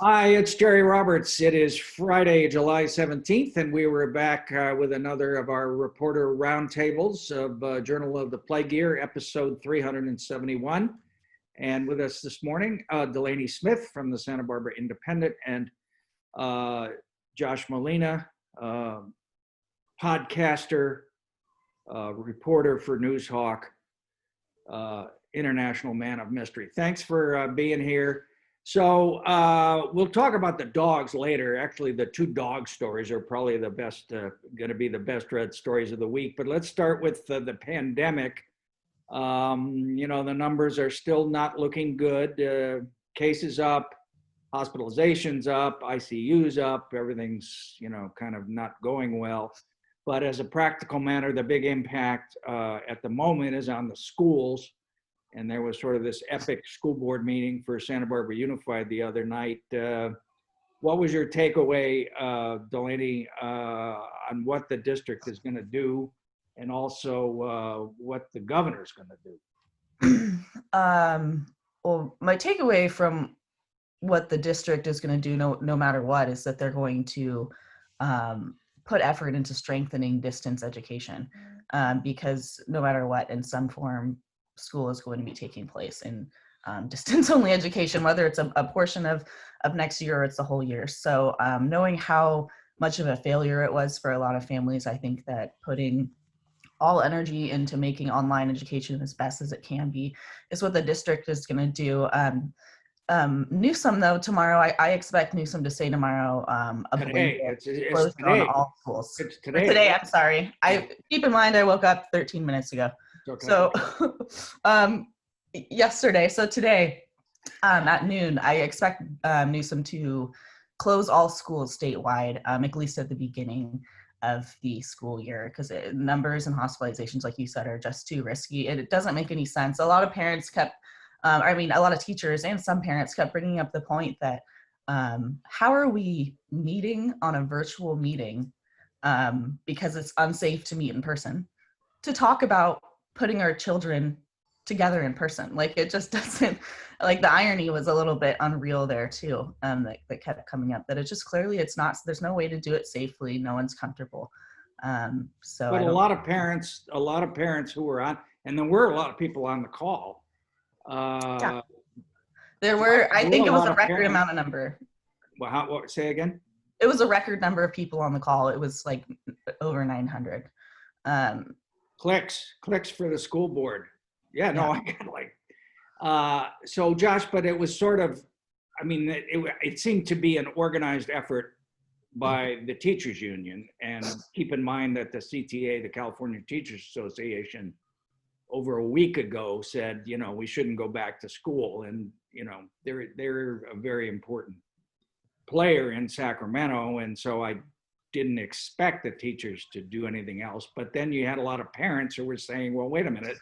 Hi, it's Jerry Roberts. It is Friday, July 17th, and we were back with another of our reporter roundtables of Journal of the Plague Year, episode 371. And with us this morning, Delaney Smith from the Santa Barbara Independent and Josh Molina, podcaster, reporter for Newshawk, international man of mystery. Thanks for being here. So we'll talk about the dogs later. Actually, the two dog stories are probably the best, going to be the best read stories of the week. But let's start with the pandemic. The numbers are still not looking good. Cases up, hospitalizations up, ICUs up. Everything's, kind of not going well. But as a practical matter, the big impact at the moment is on the schools. And there was sort of this epic school board meeting for Santa Barbara Unified the other night. What was your takeaway, Delaney, on what the district is going to do, and also what the governor's going to do? Well, my takeaway from what the district is going to do, no matter what, is that they're going to put effort into strengthening distance education, because no matter what, in some form, school is going to be taking place in distance-only education, whether it's a portion of next year or it's the whole year. So knowing how much of a failure it was for a lot of families, I think that putting all energy into making online education as best as it can be is what the district is going to do. Newsom, though, tomorrow, I expect Newsom to say tomorrow a Today. blanket closed on all schools. It's today. Today, I'm sorry. Keep in mind, I woke up 13 minutes ago. Okay. So yesterday, so today at noon, I expect Newsom to close all schools statewide, at least at the beginning of the school year, because numbers and hospitalizations, like you said, are just too risky. It doesn't make any sense. A lot of parents kept, a lot of teachers and some parents kept bringing up the point that how are we meeting on a virtual meeting because it's unsafe to meet in person, to talk about putting our children together in person. Like, it just doesn't, like, the irony was a little bit unreal there too, that kept coming up, that it's just clearly it's not, there's no way to do it safely. No one's comfortable. But a lot of parents who were on, and there were a lot of people on the call. Yeah. There were, I think it was a record amount of number. Well, what, say again? It was a record number of people on the call. It was like over 900. Clicks for the school board. Yeah, no, I got so Josh, but it was sort of, it seemed to be an organized effort by the teachers union. And keep in mind that the CTA, the California Teachers Association, over a week ago said, we shouldn't go back to school. And, they're a very important player in Sacramento. And so I didn't expect the teachers to do anything else. But then you had a lot of parents who were saying, well, wait a minute,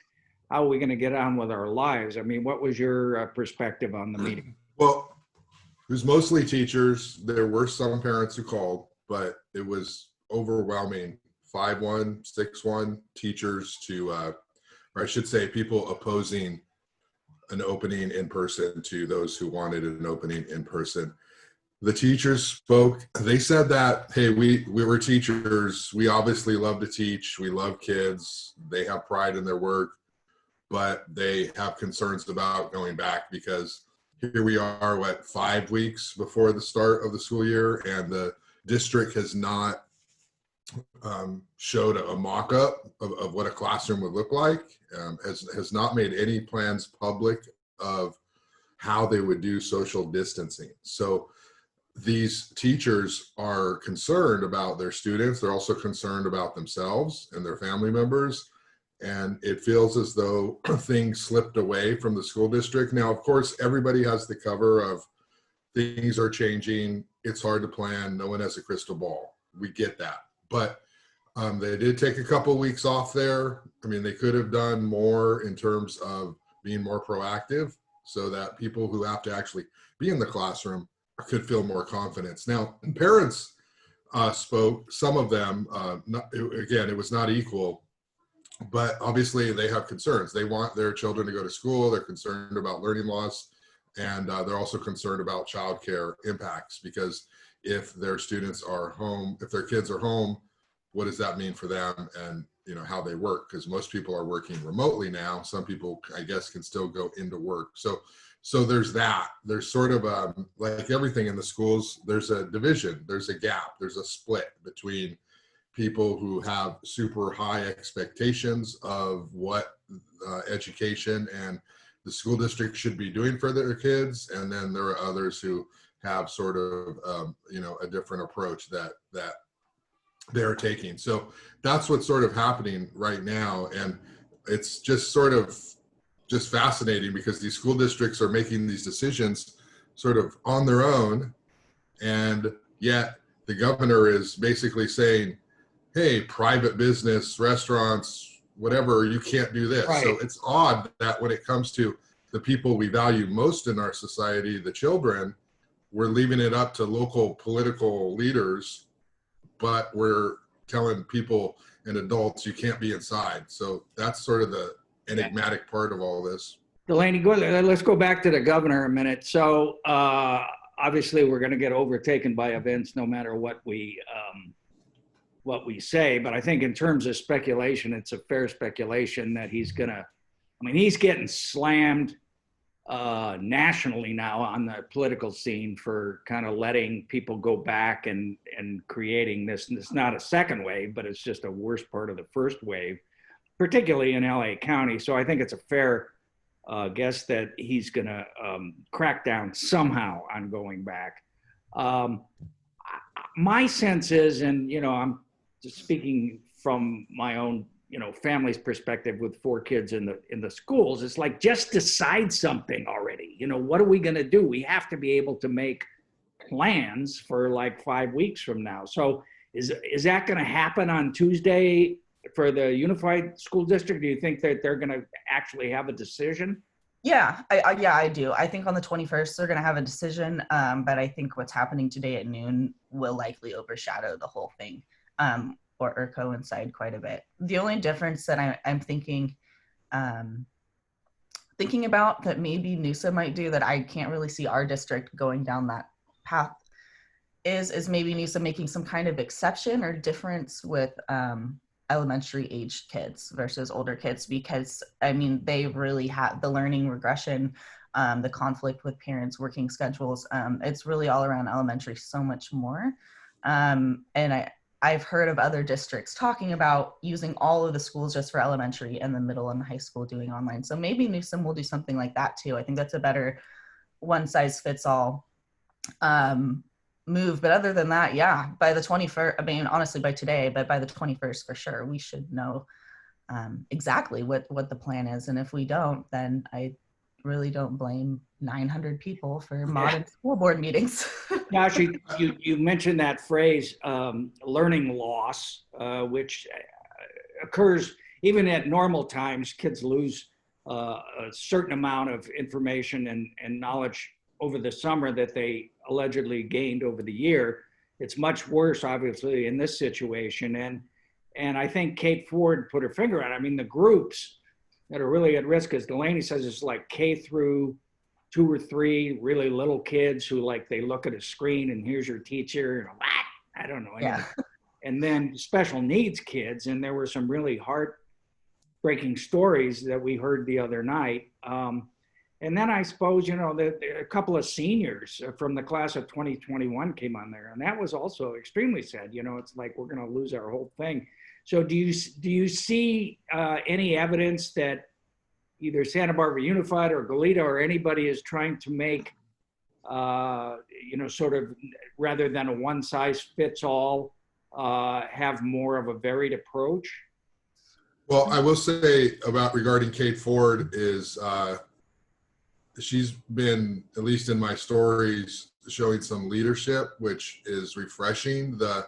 how are we going to get on with our lives? What was your perspective on the meeting? Well, it was mostly teachers. There were some parents who called, but it was overwhelming. 5-1, 6-1 teachers to, or I should say people opposing an opening in person to those who wanted an opening in person. The teachers spoke. They said that, hey, we were teachers. We obviously love to teach. We love kids. They have pride in their work, but they have concerns about going back because here we are, 5 weeks before the start of the school year, and the district has not showed a mock-up of what a classroom would look like, has not made any plans public of how they would do social distancing. So these teachers are concerned about their students. They're also concerned about themselves and their family members. And it feels as though things slipped away from the school district. Now, of course, everybody has the cover of things are changing. It's hard to plan. No one has a crystal ball. We get that. But they did take a couple of weeks off there. They could have done more in terms of being more proactive so that people who have to actually be in the classroom could feel more confidence. Now, parents spoke, some of them, again, it was not equal, but obviously they have concerns. They want their children to go to school. They're concerned about learning loss. And they're also concerned about childcare impacts, because if their students are home, if their kids are home, what does that mean for them, and how they work? Because most people are working remotely now. Some people, I guess, can still go into work. So there's that. There's sort of like everything in the schools, there's a division, there's a gap, there's a split between people who have super high expectations of what education and the school district should be doing for their kids, and then there are others who have sort of a different approach that they're taking. So that's what's sort of happening right now, and it's just sort of just fascinating, because these school districts are making these decisions sort of on their own, and yet the governor is basically saying, hey, private business, restaurants, whatever, you can't do this. Right. So it's odd that when it comes to the people we value most in our society, the children, we're leaving it up to local political leaders, but we're telling people and adults you can't be inside. So that's sort of the enigmatic part of all this. Delaney, let's go back to the governor a minute. So obviously we're going to get overtaken by events no matter what we say. But I think in terms of speculation, it's a fair speculation that he's getting slammed nationally now on the political scene for kind of letting people go back and creating this. And it's not a second wave, but it's just a worse part of the first wave, particularly in LA County. So I think it's a fair guess that he's going to crack down somehow on going back. My sense is, and I'm just speaking from my own family's perspective with 4 kids in the schools, it's like, just decide something already. What are we going to do? We have to be able to make plans for like 5 weeks from now. So is that going to happen on Tuesday for the Unified School District? Do you think that they're going to actually have a decision? Yeah, I do. I think on the 21st, they're going to have a decision. But I think what's happening today at noon will likely overshadow the whole thing. Or coincide quite a bit. The only difference that I'm thinking about that maybe Newsom might do, that I can't really see our district going down that path, is maybe Newsom making some kind of exception or difference with elementary aged kids versus older kids, because they really have the learning regression, the conflict with parents, working schedules. It's really all around elementary so much more. And I've heard of other districts talking about using all of the schools just for elementary, and the middle and high school doing online. So maybe Newsom will do something like that too. I think that's a better one size fits all move. But other than that, yeah, by the 21st, honestly by today, but by the 21st for sure, we should know exactly what the plan is. And if we don't, then I really don't blame 900 people for modern school board meetings. Josh, you mentioned that phrase, learning loss, which occurs even at normal times. Kids lose a certain amount of information and knowledge over the summer that they allegedly gained over the year. It's much worse, obviously, in this situation. And I think Kate Ford put her finger on it. The groups that are really at risk, as Delaney says, is like K through 2 or 3 really little kids who they look at a screen and here's your teacher and I don't know. Yeah. And then special needs kids. And there were some really heartbreaking stories that we heard the other night. And then I suppose, a couple of seniors from the class of 2021 came on there, and that was also extremely sad. It's like we're going to lose our whole thing. So do you see any evidence that either Santa Barbara Unified or Goleta or anybody is trying to make, sort of, rather than a one size fits all, have more of a varied approach? Well, I will say regarding Kate Ford is she's been, at least in my stories, showing some leadership, which is refreshing. The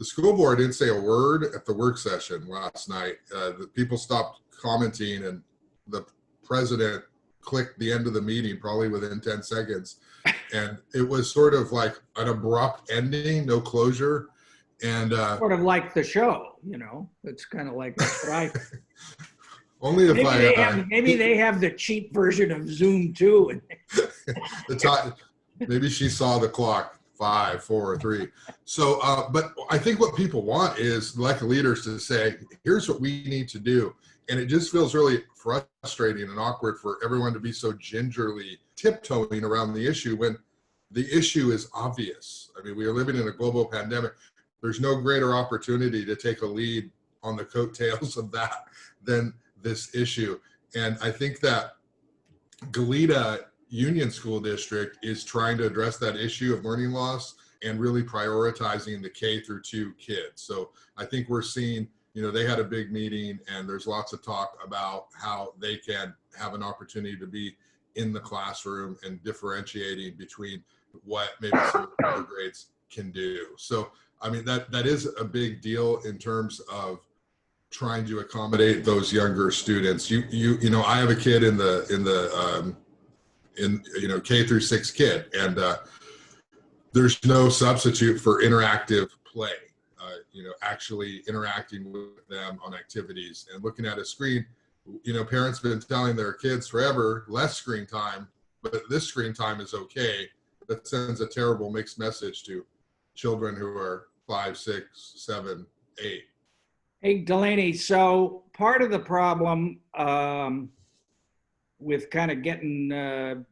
school board didn't say a word at the work session last night. The people stopped commenting, and the president clicked the end of the meeting probably within 10 seconds. And it was sort of like an abrupt ending, no closure. And sort of like the show, it's kind of like that's what I. Only if maybe they have the cheap version of Zoom too. the time, maybe she saw the clock, 5, 4, 3. So, but I think what people want is elected leaders to say, here's what we need to do. And it just feels really frustrating and awkward for everyone to be so gingerly tiptoeing around the issue when the issue is obvious. I mean, we are living in a global pandemic. There's no greater opportunity to take a lead on the coattails of that than this issue. And I think that Goleta Union School District is trying to address that issue of learning loss and really prioritizing the K through 2 kids. So I think we're seeing, you know, they had a big meeting and there's lots of talk about how they can have an opportunity to be in the classroom and differentiating between what maybe some other grades can do. So, I mean, that is a big deal in terms of trying to accommodate those younger students. You know, I have a kid in you know, K through 6 kid, and there's no substitute for interactive play. You know, actually interacting with them on activities and looking at a screen. You know, parents have been telling their kids forever, less screen time, but this screen time is okay. That sends a terrible mixed message to children who are 5, 6, 7, 8. Hey, Delaney, so part of the problem with kind of getting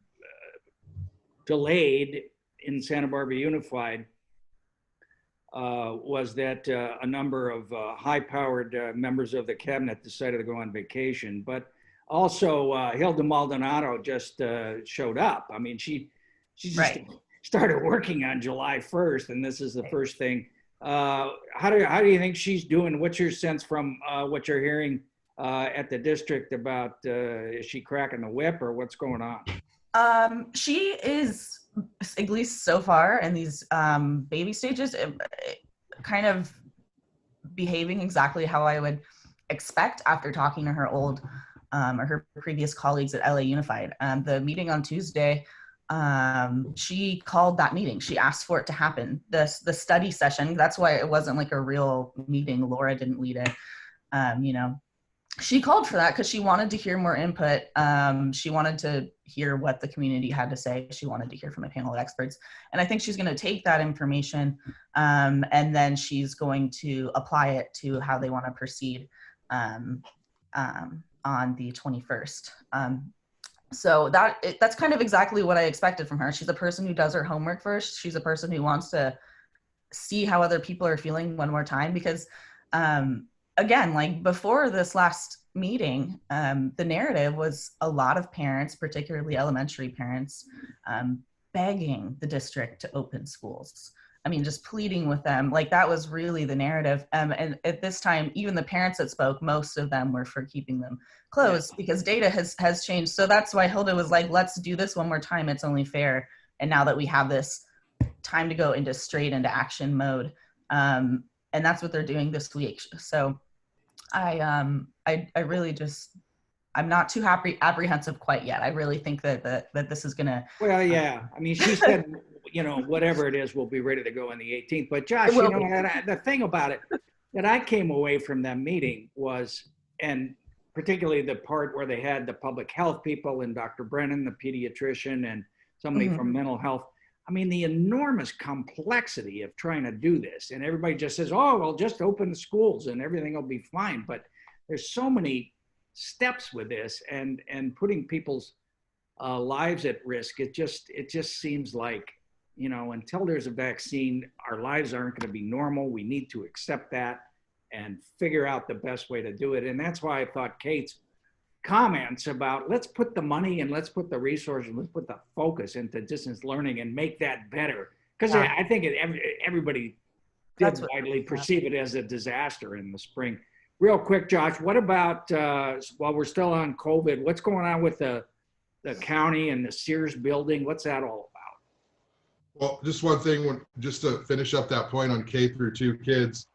delayed in Santa Barbara Unified was that a number of high-powered members of the cabinet decided to go on vacation. But also, Hilda Maldonado just showed up. I mean, she just started working on July 1st, and this is the first thing. How do you think she's doing? What's your sense from what you're hearing at the district about is she cracking the whip or what's going on? She is, at least so far in these baby stages, kind of behaving exactly how I would expect after talking to her old or her previous colleagues at LA Unified. The meeting on Tuesday, she called that meeting. She asked for it to happen. The study session, that's why it wasn't like a real meeting. Laura didn't lead it. You know, she called for that because she wanted to hear more input. She wanted to hear what the community had to say. She wanted to hear from a panel of experts. And I think she's going to take that information and then she's going to apply it to how they want to proceed on the 21st. So that's kind of exactly what I expected from her. She's a person who does her homework first. She's a person who wants to see how other people are feeling one more time because again, like before this last meeting, the narrative was a lot of parents, particularly elementary parents, begging the district to open schools. I mean, just pleading with them. Like that was really the narrative. And at this time, even the parents that spoke, most of them were for keeping them closed because data has changed. So that's why Hilda was like, let's do this one more time. It's only fair. And now that we have this time to go straight into action mode, and that's what they're doing this week. So I really just, I'm not too apprehensive quite yet. I really think that this is gonna. Well, yeah. I mean, she said, you know, whatever it is, we'll be ready to go on the 18th. But Josh, you know, the thing about it that I came away from that meeting was, and particularly the part where they had the public health people and Dr. Brennan, the pediatrician, and somebody from mental health. I mean, the enormous complexity of trying to do this. And everybody just says, oh, well, just open the schools and everything will be fine. But there's so many steps with this and putting people's lives at risk. It just seems like, you know, until there's a vaccine, our lives aren't going to be normal. We need to accept that and figure out the best way to do it. And that's why I thought Kate's comments about let's put the money and let's put the resources, let's put the focus into distance learning and make that better. Because I think everybody did widely perceive it as a disaster in the spring. Real quick, Josh, what about, while we're still on COVID, what's going on with the county and the Sears building? What's that all about? Well, just one thing, just to finish up that point on K through 2 kids,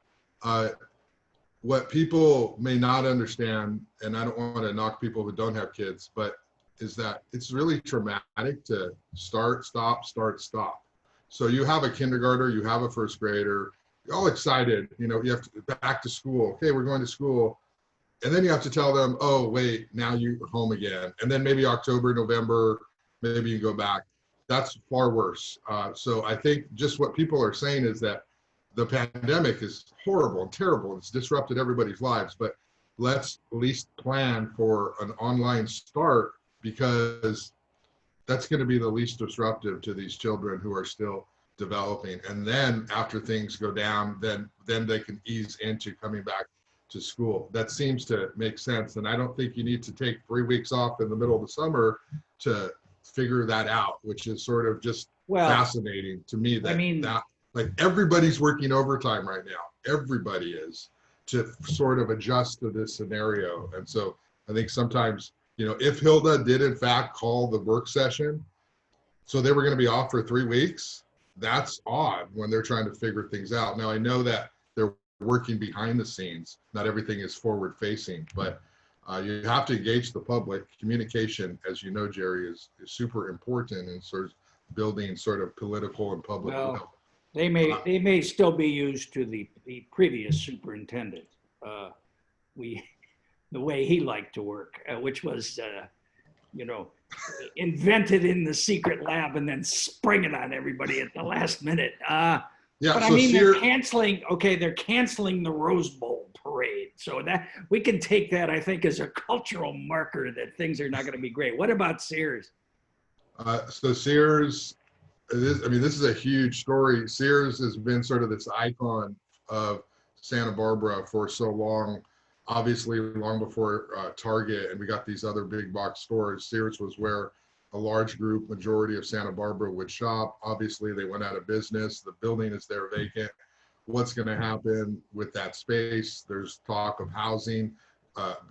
what people may not understand, and I don't want to knock people who don't have kids, but is that it's really traumatic to start, stop, start, stop. So you have a kindergartner, you have a first grader, you're all excited, you know, you have to back to school. Okay, we're going to school. And then you have to tell them, oh, wait, now you're home again. And then maybe October, November, maybe you go back. that's far worse. So I think just what people are saying is that the pandemic is horrible and terrible. It's disrupted everybody's lives, but let's at least plan for an online start, because that's going to be the least disruptive to these children who are still developing. And then after things go down, then they can ease into coming back to school. That seems to make sense. And I don't think you need to take 3 weeks off in the middle of the summer to figure that out, which is sort of just fascinating to me. That like everybody's working overtime right now. Everybody is, to sort of adjust to this scenario. And so I think sometimes, if Hilda did in fact call the work session, so they were going to be off for 3 weeks, that's odd when they're trying to figure things out. Now I know that they're working behind the scenes. Not everything is forward facing, but you have to engage the public. Communication, as you know, Jerry, is super important in sort of building sort of political and public will. They may still be used to the previous superintendent, the way he liked to work, which was, invented in the secret lab and then spring it on everybody at the last minute. But I mean, they're canceling the Rose Bowl parade. So that we can take that, I think, as a cultural marker that things are not going to be great. What about Sears? So Sears, this is a huge story. Sears has been sort of this icon of Santa Barbara for so long, obviously long before Target, and we got these other big box stores. Sears was where a large group, majority of Santa Barbara would shop. Obviously, they went out of business. The building is there vacant. What's going to happen with that space? There's talk of housing,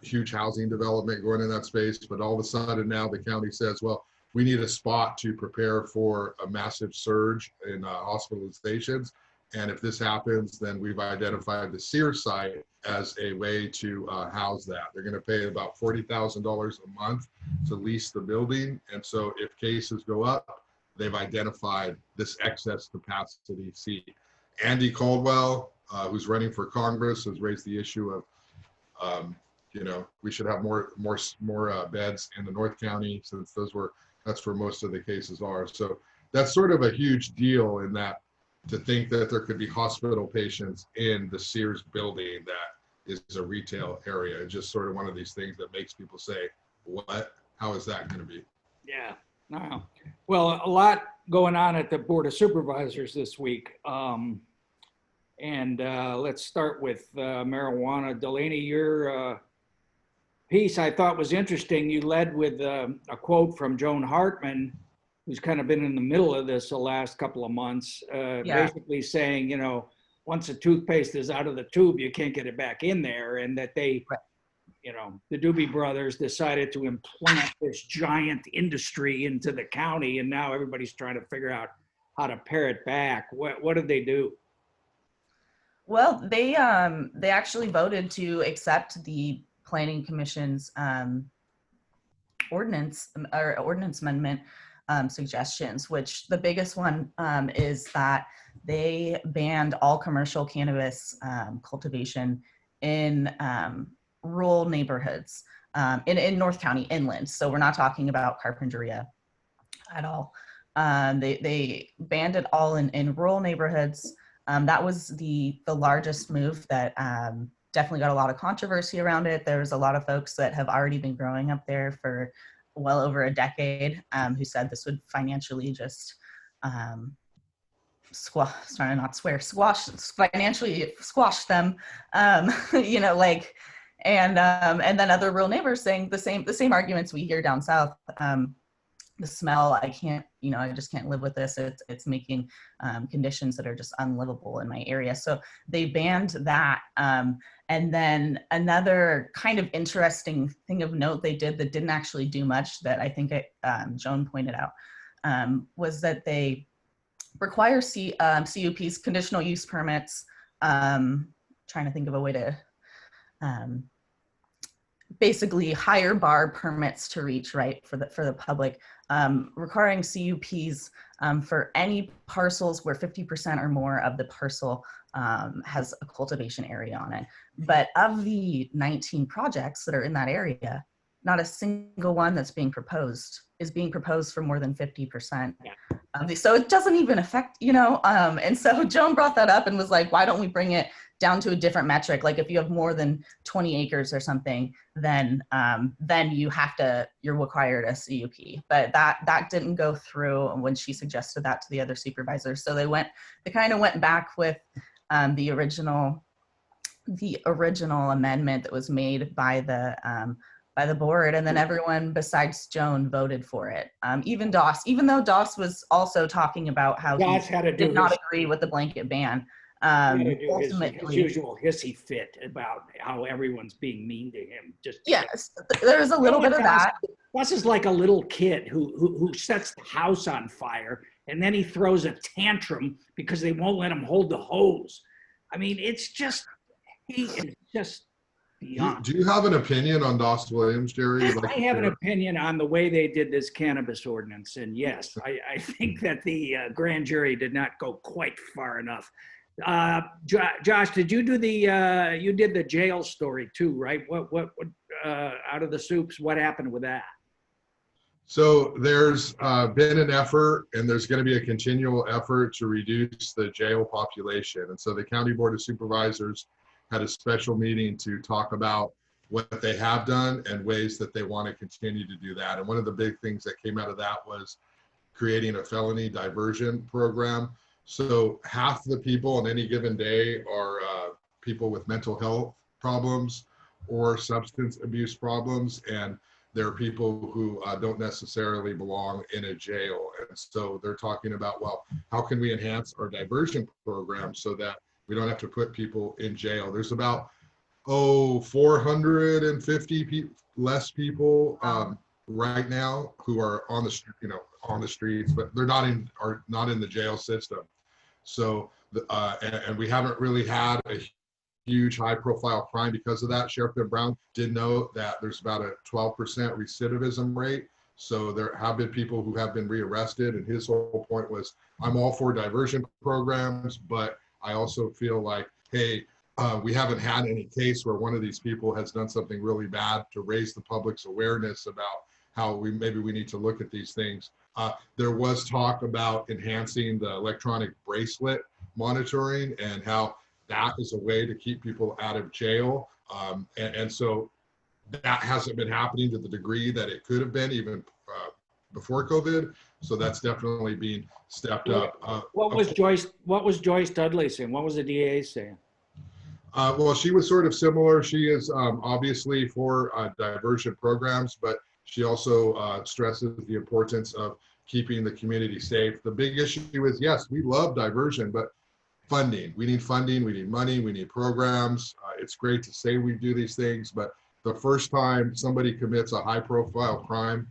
huge housing development going in that space. But all of a sudden now the county says, well, we need a spot to prepare for a massive surge in hospitalizations. And if this happens, then we've identified the Sears site as a way to house that. They're going to pay about $40,000 a month to lease the building. And so if cases go up, they've identified this excess capacity seat. Andy Caldwell, who's running for Congress, has raised the issue of, we should have more beds in the North County, since that's where most of the cases are. So that's sort of a huge deal, in that to think that there could be hospital patients in the Sears building that is a retail area. It's just sort of one of these things that makes people say, what? How is that going to be? Yeah. No. Well, a lot going on at the Board of Supervisors this week. Let's start with marijuana. Delaney, your piece I thought was interesting. You led with a quote from Joan Hartman, who's kind of been in the middle of this the last couple of months, basically saying, once the toothpaste is out of the tube, you can't get it back in there. And that they, the Doobie Brothers decided to implant this giant industry into the county. And now everybody's trying to figure out how to pare it back. What did they do? Well, they actually voted to accept the Planning Commission's ordinance amendment suggestions, which the biggest one is that they banned all commercial cannabis cultivation in rural neighborhoods in North County inland. So we're not talking about Carpinteria at all. They banned it all in rural neighborhoods. That was the largest move that definitely got a lot of controversy around it. There's a lot of folks that have already been growing up there for well over a decade who said this would financially just financially squash them, and then other rural neighbors saying the same arguments we hear down south. The smell, I just can't live with this. It's making conditions that are just unlivable in my area. So they banned that. And then another kind of interesting thing of note they did that didn't actually do much, that I think Joan pointed out, was that they require CUPs, conditional use permits, trying to think of a way to basically higher bar permits to reach, right, for the public, requiring CUPs for any parcels where 50% or more of the parcel has a cultivation area on it. But of the 19 projects that are in that area, not a single one that's being proposed is being proposed for more than 50%. Yeah. So it doesn't even affect, and so Joan brought that up and was like, why don't we bring it down to a different metric? Like if you have more than 20 acres or something, then you're required a CUP. But that didn't go through when she suggested that to the other supervisors. So they kind of went back with the original amendment that was made by the board, and then everyone besides Joan voted for it. Even Doss, even though Doss was also talking about how Doss he had to do did not his, agree with the blanket ban. he had to do his Ultimately, usual hissy fit about how everyone's being mean to him. Just yes, there was a little bit of that. Doss is like a little kid who sets the house on fire, and then he throws a tantrum because they won't let him hold the hose. I mean, he is just beyond. Do you have an opinion on Doss Williams, Jerry? I have an opinion on the way they did this cannabis ordinance, and yes, I think that the grand jury did not go quite far enough. Josh, did you do you did the jail story too, right? What out of the soups, what happened with that? So there's been an effort, and there's going to be a continual effort to reduce the jail population. And so the County Board of Supervisors had a special meeting to talk about what they have done and ways that they want to continue to do that. And one of the big things that came out of that was creating a felony diversion program. So half the people on any given day are people with mental health problems or substance abuse problems, and there are people who don't necessarily belong in a jail. And so they're talking about, well, how can we enhance our diversion program so that we don't have to put people in jail? There's about 450 less people right now who are on the on the streets, but they're not in the jail system. So and we haven't really had a huge high-profile crime because of that. Sheriff Ben Brown did note that there's about a 12% recidivism rate. So there have been people who have been rearrested, and his whole point was, I'm all for diversion programs, but I also feel like, hey, we haven't had any case where one of these people has done something really bad to raise the public's awareness about how maybe we need to look at these things. There was talk about enhancing the electronic bracelet monitoring and how that is a way to keep people out of jail. And so that hasn't been happening to the degree that it could have been even before COVID. So that's definitely being stepped up. What was Joyce Dudley saying? What was the DA saying? Well, she was sort of similar. She is obviously for diversion programs, but she also stresses the importance of keeping the community safe. The big issue is, yes, we love diversion, but funding. We need funding, we need money, we need programs. It's great to say we do these things, but the first time somebody commits a high-profile crime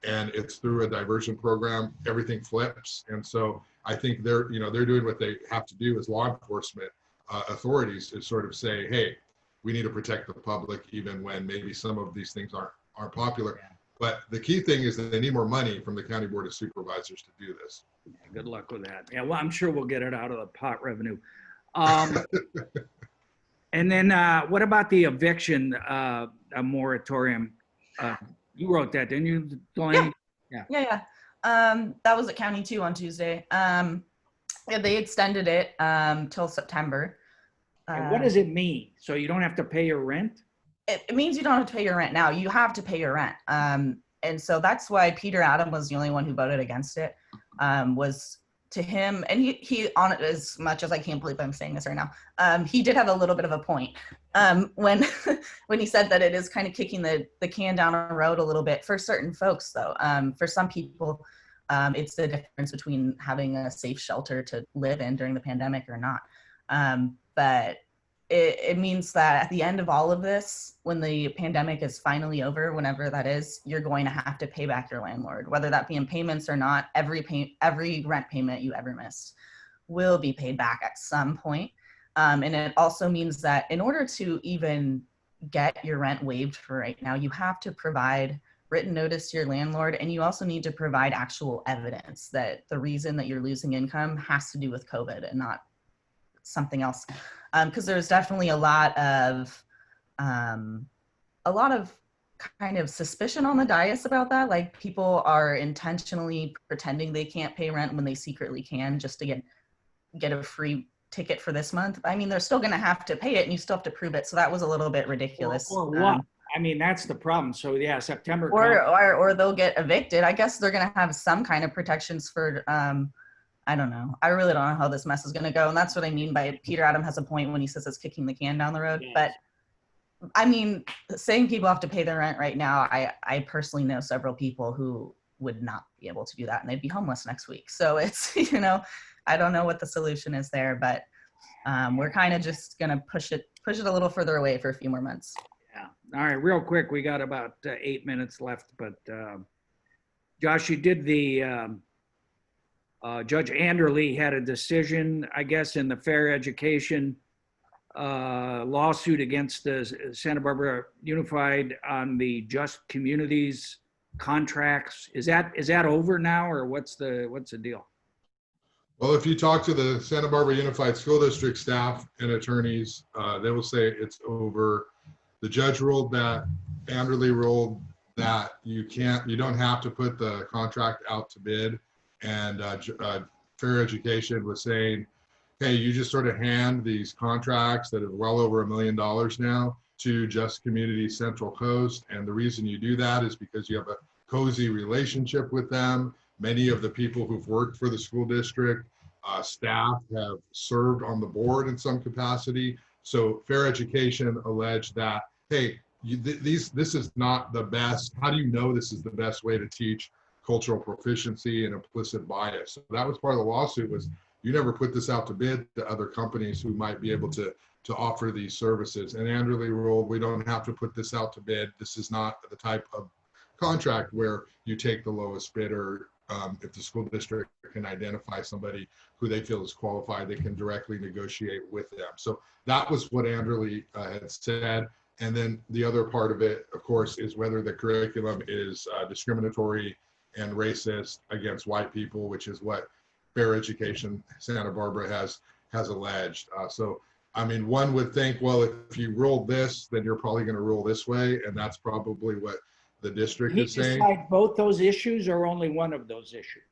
and it's through a diversion program, everything flips. And so I think they're doing what they have to do as law enforcement authorities, is sort of say, hey, we need to protect the public even when maybe some of these things aren't popular. Yeah. But the key thing is that they need more money from the County Board of Supervisors to do this. Yeah, good luck with that. Yeah, well, I'm sure we'll get it out of the pot revenue. And then what about the eviction moratorium? You wrote that, didn't you, Delaney? Yeah. That was at County 2 on Tuesday. They extended it till September. And what does it mean? So you don't have to pay your rent? It means you don't have to pay your rent now. You have to pay your rent. And so that's why Peter Adam was the only one who voted against it, was to him. And he on it, as much as I can't believe I'm saying this right now, he did have a little bit of a point when he said that it is kind of kicking the can down the road a little bit for certain folks, though. For some people, it's the difference between having a safe shelter to live in during the pandemic or not. But it means that at the end of all of this, when the pandemic is finally over, whenever that is, you're going to have to pay back your landlord, whether that be in payments or not. Every rent payment you ever missed will be paid back at some point. And it also means that in order to even get your rent waived for right now, you have to provide written notice to your landlord, and you also need to provide actual evidence that the reason that you're losing income has to do with COVID and not something else. Because there's definitely a lot of kind of suspicion on the dais about that. Like people are intentionally pretending they can't pay rent when they secretly can, just to get a free ticket for this month. I mean, they're still going to have to pay it, and you still have to prove it. So that was a little bit ridiculous. Or what? I mean, that's the problem. So yeah, September. Or they'll get evicted. I guess they're going to have some kind of protections for, I don't know. I really don't know how this mess is going to go. And that's what I mean by Peter Adam has a point when he says it's kicking the can down the road. Yes. But I mean, saying people have to pay their rent right now, I personally know several people who would not be able to do that, and they'd be homeless next week. So it's, I don't know what the solution is there, but we're kind of just going to push it a little further away for a few more months. Yeah. All right. Real quick. We got about 8 minutes left, but Josh, you did the, Judge Anderley had a decision, I guess, in the fair education lawsuit against the Santa Barbara Unified on the Just Communities contracts. Is that over now, or what's the deal? Well, if you talk to the Santa Barbara Unified School District staff and attorneys, they will say it's over. The judge ruled that, Anderley ruled that you don't have to put the contract out to bid. And Fair Education was saying, hey, you just sort of hand these contracts that are well over $1 million now to Just Communities Central Coast. And the reason you do that is because you have a cozy relationship with them. Many of the people who've worked for the school district, staff have served on the board in some capacity. So Fair Education alleged that, hey, this is not the best. How do you know this is the best way to teach cultural proficiency and implicit bias? So that was part of the lawsuit, was you never put this out to bid to other companies who might be able to offer these services. And Anderley ruled, we don't have to put this out to bid. This is not the type of contract where you take the lowest bidder. If the school district can identify somebody who they feel is qualified, they can directly negotiate with them. So that was what Anderley had said. And then the other part of it, of course, is whether the curriculum is discriminatory and racist against white people, which is what Fair Education Santa Barbara has alleged. So, I mean, one would think, well, if you ruled this, then you're probably going to rule this way. And that's probably what the district is saying. Did he decide both those issues or only one of those issues?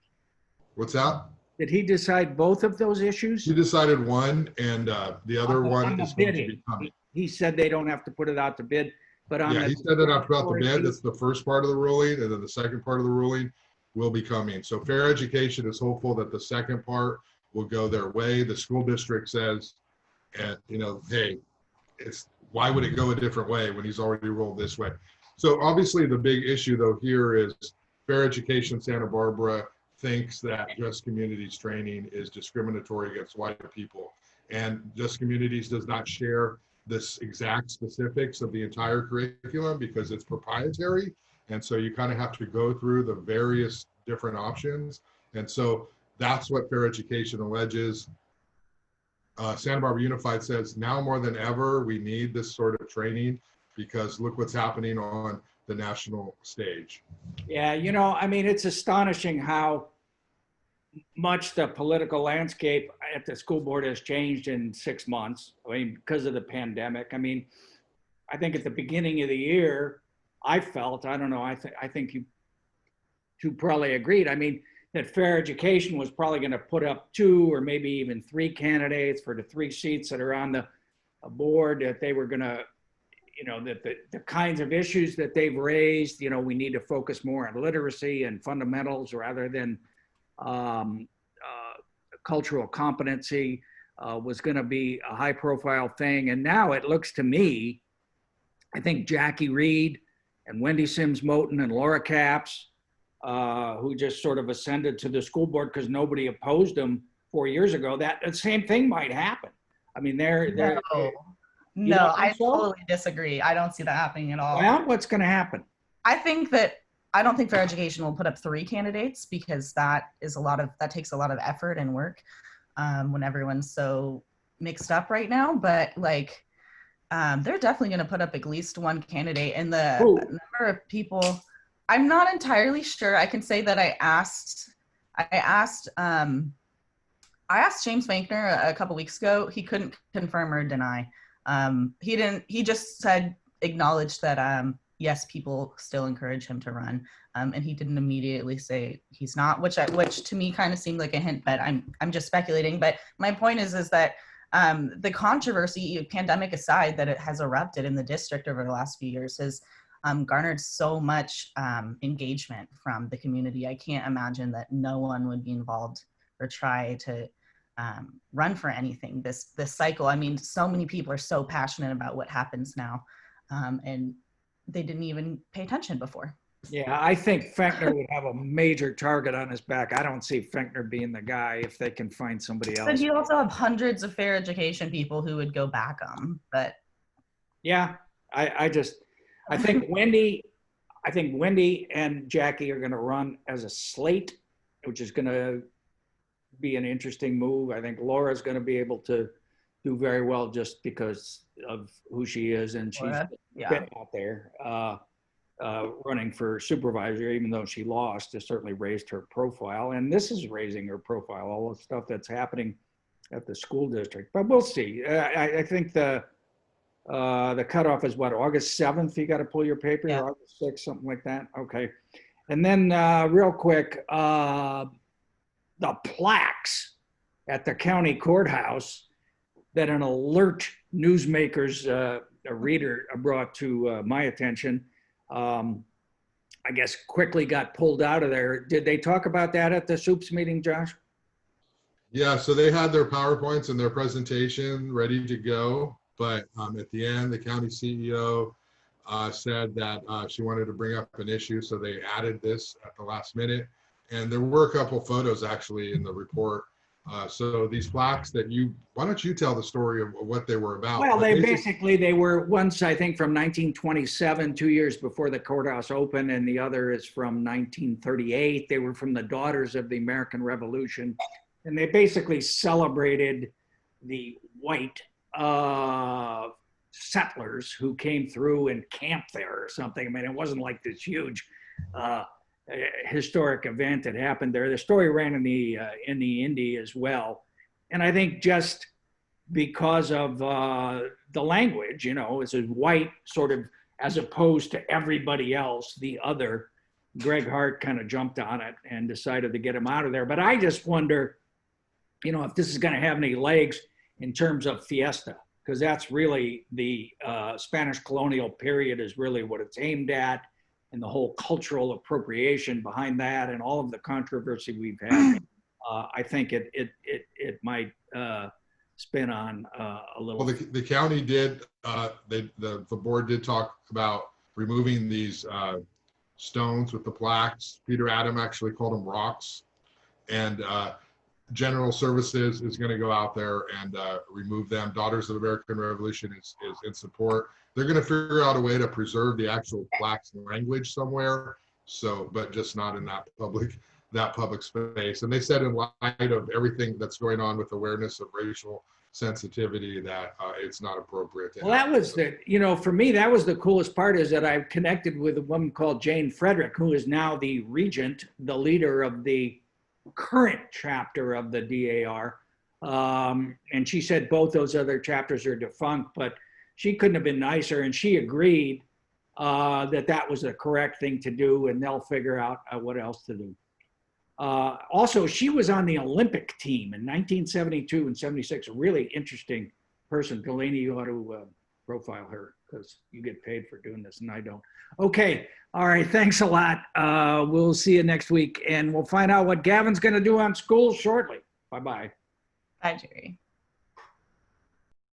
What's that? Did he decide both of those issues? He decided one, and the other one is going to be coming. He said they don't have to put it out to bid, but on he said that about the bid. That's the first part of the ruling, and then the second part of the ruling will be coming. So Fair Education is hopeful that the second part will go their way. The school district says, and hey, why would it go a different way when he's already ruled this way? So obviously the big issue though here is Fair Education Santa Barbara thinks that Just Communities training is discriminatory against white people, and Just Communities does not share this exact specifics of the entire curriculum because it's proprietary. And so you kind of have to go through the various different options. And so that's what Fair Education alleges. Santa Barbara Unified says now more than ever, we need this sort of training because look what's happening on the national stage. Yeah, I mean, it's astonishing how much the political landscape at the school board has changed in 6 months. I mean, because of the pandemic. I mean, I think at the beginning of the year, I felt, I don't know, I think you two probably agreed. I mean, that Fair Education was probably going to put up 2 or maybe even 3 candidates for the 3 seats that are on the board, that they were going to, that the kinds of issues that they've raised, we need to focus more on literacy and fundamentals rather than cultural competency was going to be a high profile thing. And now it looks to me, I think Jackie Reed and Wendy Sims Moten and Laura Capps, who just sort of ascended to the school board because nobody opposed them 4 years ago, that the same thing might happen. I mean, No, I totally disagree. I don't see that happening at all. Well, what's going to happen? I don't think Fair Education will put up 3 candidates because that takes a lot of effort and work when everyone's so mixed up right now. But they're definitely going to put up at least 1 candidate. And the number of people, I'm not entirely sure. I can say that I asked James Fankner a couple weeks ago. He couldn't confirm or deny. He just acknowledged that yes, people still encourage him to run. And he didn't immediately say he's not, which to me kind of seemed like a hint, but I'm just speculating. But my point is that the controversy, pandemic aside, that it has erupted in the district over the last few years has garnered so much engagement from the community. I can't imagine that no one would be involved or try to run for anything this cycle. I mean, so many people are so passionate about what happens now, and they didn't even pay attention before. Yeah, I think Finkner would have a major target on his back. I don't see Finkner being the guy if they can find somebody else. But you also have hundreds of fair education people who would go back him. But yeah, I think Wendy and Jackie are going to run as a slate, which is going to be an interesting move. I think Laura's going to be able to do very well just because of who she is, and she's been out there running for supervisor, even though she lost. It certainly raised her profile, and this is raising her profile, all the stuff that's happening at the school district. But we'll see. I think the cutoff is what, August 7th? You got to pull your paper, or August 6th, something like that. Okay. And then real quick, the plaques at the county courthouse that an alert Newsmakers a reader brought to my attention, I guess quickly got pulled out of there. Did they talk about that at the SOUPS meeting, Josh? Yeah, so they had their PowerPoints and their presentation ready to go. But at the end, the county CEO said that she wanted to bring up an issue. So they added this at the last minute. And there were a couple photos actually in the report. So these plaques that why don't you tell the story of what they were about? Well, they were once, I think, from 1927, 2 years before the courthouse opened, and the other is from 1938. They were from the Daughters of the American Revolution. And they basically celebrated the white settlers who came through and camped there or something. I mean, it wasn't like this huge historic event that happened there. The story ran in the Indy as well, and I think just because of the language, it's a white sort of, as opposed to everybody else, the other. Greg Hart kind of jumped on it and decided to get him out of there. But I just wonder, if this is going to have any legs in terms of fiesta, because that's really the Spanish colonial period is really what it's aimed at. And the whole cultural appropriation behind that, and all of the controversy we've had, I think it might spin on a little. Well, the county did. The board did talk about removing these stones with the plaques. Peter Adam actually called them rocks, and General Services is going to go out there and remove them. Daughters of the American Revolution is in support. They're going to figure out a way to preserve the actual plaques language somewhere. So, but just not in that public space. And they said, in light of everything that's going on with awareness of racial sensitivity, that it's not appropriate. Well, that was for me, that was the coolest part, is that I connected with a woman called Jane Frederick, who is now the regent, the leader of the current chapter of the DAR. And she said both those other chapters are defunct, but she couldn't have been nicer, and she agreed that was the correct thing to do, and they'll figure out what else to do. Also, she was on the Olympic team in 1972 and 76, a really interesting person. Delaney, you ought to profile her, because you get paid for doing this and I don't. Okay, all right, thanks a lot. We'll see you next week, and we'll find out what Gavin's going to do on schools shortly. Bye-bye. Bye, Jerry.